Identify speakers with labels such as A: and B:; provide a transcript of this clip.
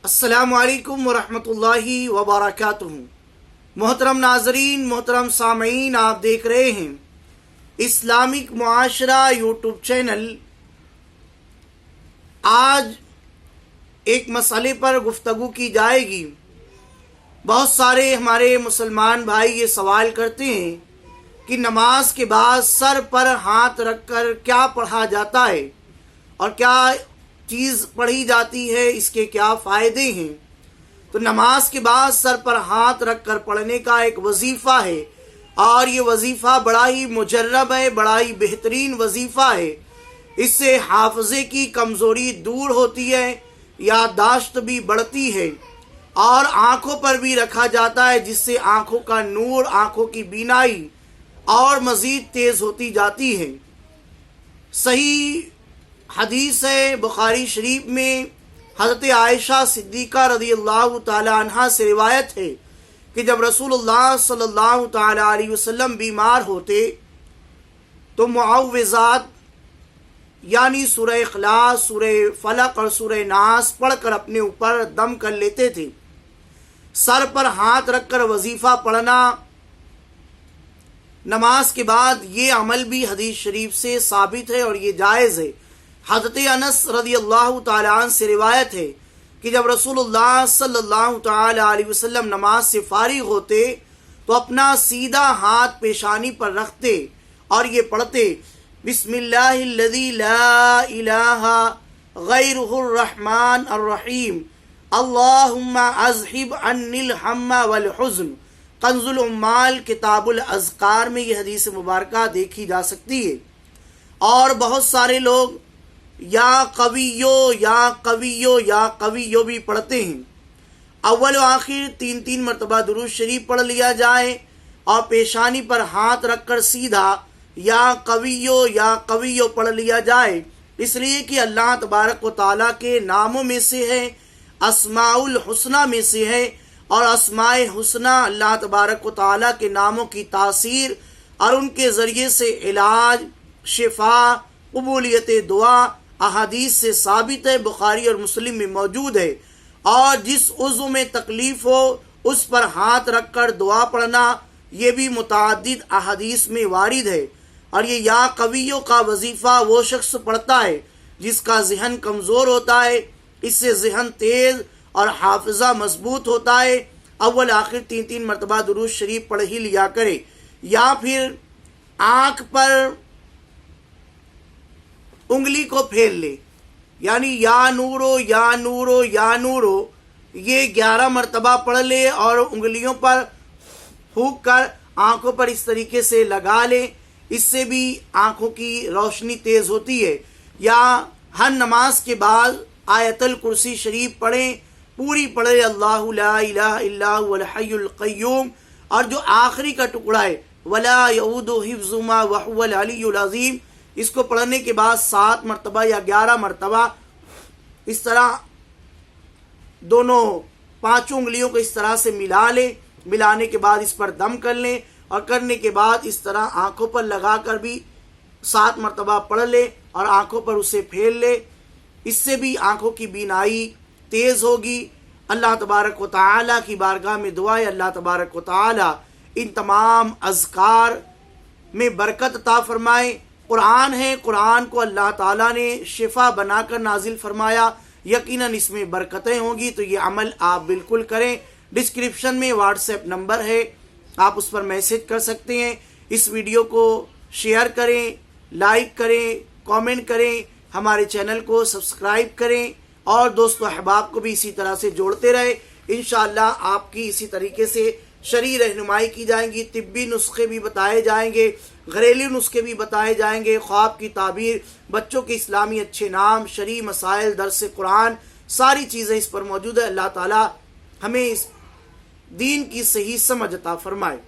A: अस्सलामु अलैकुम वरहमतुल्लाहि वबरकातुहू। मोहतरम नाजरीन, मोहतरम सामीन, आप देख रहे हैं इस्लामिक मुआशरा यूट्यूब चैनल। आज एक मसले पर गुफ्तगू की जाएगी। बहुत सारे हमारे मुसलमान भाई ये सवाल करते हैं कि नमाज के बाद सर पर हाथ रखकर क्या पढ़ा जाता है और क्या चीज़ पढ़ी जाती है, इसके क्या फ़ायदे हैं। तो नमाज के बाद सर पर हाथ रखकर पढ़ने का एक वजीफ़ा है और ये वजीफ़ा बड़ा ही मुजर्रब है, बड़ा ही बेहतरीन वजीफ़ा है। इससे हाफ़ज़े की कमज़ोरी दूर होती है, याददाश्त भी बढ़ती है और आँखों पर भी रखा जाता है, जिससे आँखों का नूर, आँखों की बीनाई और मज़ीद तेज़ होती जाती है। सही हदीस है बुखारी शरीफ में, हज़रत आयशा सिद्दीक़ा रज़ियल्लाहु ताला अन्हा से रिवायत है कि जब रसूलुल्लाह सल्लल्लाहु ताला अलैहि वसल्लम बीमार होते तो मुआव्विज़ात यानी सूरह इखलास, सूरह फलक और सूरह नास पढ़कर अपने ऊपर दम कर लेते थे। सर पर हाथ रखकर वजीफ़ा पढ़ना नमाज के बाद ये अमल भी हदीस शरीफ से साबित है और ये जायज़ है। हज़रत अनस रज़ियल्लाहु ताला अन्हु से रिवायत है कि जब रसूलुल्लाह सल्लल्लाहु ताला अलैहि वसल्लम नमाज से फारिग होते तो अपना सीधा हाथ पेशानी पर रखते और ये पढ़ते, बिस्मिल्लाहिल्लज़ी ला इलाहा गैरुहुर रहमान अर्रहीम, अल्लाहुम्मा अज़हिब अन्निल हम्मा वल हुज़्न। कंजुल उम्माल किताबुल अज़कार में ये हदीस मुबारका देखी जा सकती है। और बहुत सारे लोग या कवियो या कवियो या कवियो भी पढ़ते हैं। अव्वल व आखिर तीन तीन मरतबा दुरूद शरीफ पढ़ लिया जाए और पेशानी पर हाथ रखकर सीधा या कवियो पढ़ लिया जाए, इसलिए कि अल्लाह तबारक व तआला के नामों में से है, अस्माउल हुस्ना में से है और अस्माए हुस्ना अल्लाह तबारक व तआला के नामों की तासीर और उनके ज़रिए से इलाज, शिफा, कबूलियत दुआ अहादीस से साबित है, बुखारी और मुस्लिम में मौजूद है। और जिस उज़्व में तकलीफ़ हो उस पर हाथ रखकर दुआ पढ़ना ये भी मुतअद्दिद अहादीस में वारिद है। और ये या कवियों का वजीफ़ा वो शख्स पढ़ता है जिसका ज़हन कमज़ोर होता है, इससे ज़हन तेज़ और हाफ़िज़ा मजबूत होता है। अव्वल आखिर तीन तीन मरतबा दुरूद शरीफ पढ़ ही लिया करे। या फिर आँख पर उंगली को फेर ले, यानी या नूरो या नूरो या नूरो, ये 11 मरतबा पढ़ ले और उंगलियों पर फूंक कर आँखों पर इस तरीके से लगा ले, इससे भी आँखों की रोशनी तेज़ होती है। या हर नमाज के बाद आयतुल कुर्सी शरीफ पढ़ें, पूरी पढ़े, अल्लाहु ला इलाहा इल्ला हुवल हय्युल क़य्यूम। और जो आखिरी का टुकड़ा है वला यऊदु हिफ्ज़ुहुमा व हुवल अलियुल अज़ीम, इसको पढ़ने के बाद 7 मरतबा या 11 मरतबा इस तरह दोनों पांचों उंगलियों को इस तरह से मिला ले। मिलाने के बाद इस पर दम कर लें और करने के बाद इस तरह आंखों पर लगाकर भी 7 मरतबा पढ़ ले और आंखों पर उसे फेर ले। इससे भी आंखों की बीनाई तेज़ होगी। अल्लाह तबारक व तआला की बारगाह में दुआ है, अल्लाह तबारक व तआला इन तमाम अज़कार में बरकत अता फरमाए। कुरान है, कुरान को अल्लाह ताला ने शिफा बनाकर नाजिल फरमाया, यकीनन इसमें बरकतें होंगी। तो ये अमल आप बिल्कुल करें। डिस्क्रिप्शन में व्हाट्सएप नंबर है, आप उस पर मैसेज कर सकते हैं। इस वीडियो को शेयर करें, लाइक करें, कमेंट करें, हमारे चैनल को सब्सक्राइब करें और दोस्तों अहबाब को भी इसी तरह से जोड़ते रहे। इंशाअल्लाह आपकी इसी तरीके से शरई रहनुमाई की जाएंगी, तिब्बी नुस्खे भी बताए जाएंगे, घरेलू नुस्खे भी बताए जाएंगे, ख्वाब की ताबीर, बच्चों के इस्लामी अच्छे नाम, शरई मसाइल, दर्स कुरान, सारी चीज़ें इस पर मौजूद है। अल्लाह ताला हमें इस दीन की सही समझ अता फरमाए।